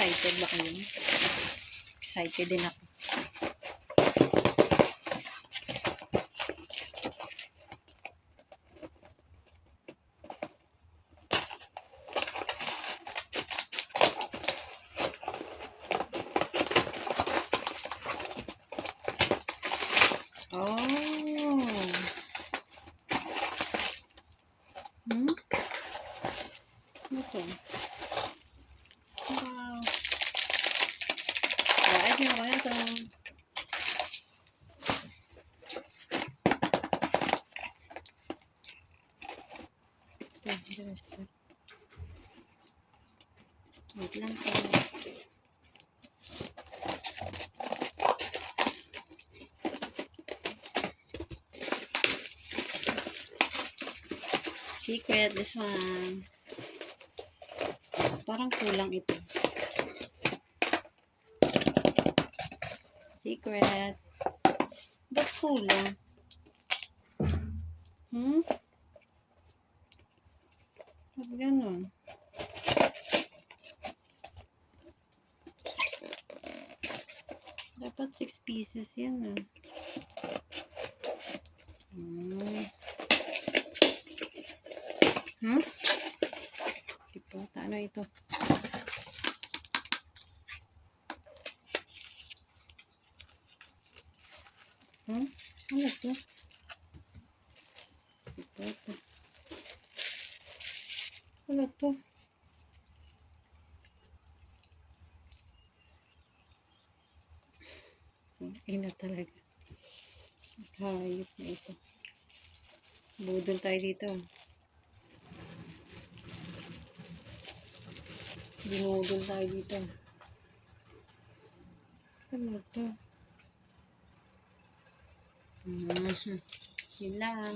Excited ba kayo? Excited din ako. Oh. Ito. Wow. Ay, di ba ito? Wait lang po. Secret, this one. Parang kulang ito. Secret. Ba't kulang? Ba't ganun? Dapat 6 pieces yan ah. Ito, ano ito? Ano ito? Ito. Ano ito? Ina talaga. Hayop na ito. Budol tayo dito. Binudol tayo dito. Ano ito? Yun lang.